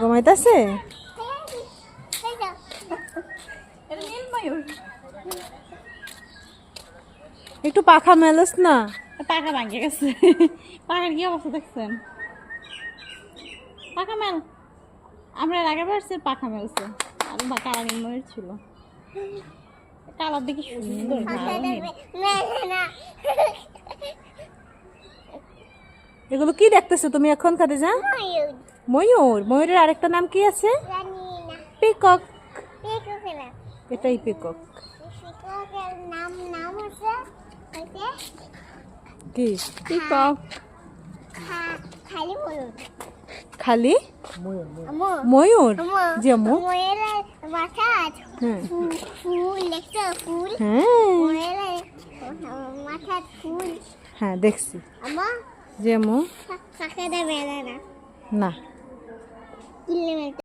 ঘুমাইতেছে? একটু পাখা মেলস না। পাখা ভাঙে গেছে। পাখার কি অবস্থা দেখছেন? পাখা মেল। আমরা আগে বাড়ছে পাখা মেলছে। আর কালারিং ময়ূর ছিল। কালার দেখি সুন্দর। এগুলো কি দেখতেছো তুমি এখন খাদিজা? ময়ূর। ময়ূরের আরেকটা নাম কি আছে? পিকক। এটাই পিকক। কি পিকক? খালি ময়ূর। যেমন হ্যাঁ দেখছি। যেমন না।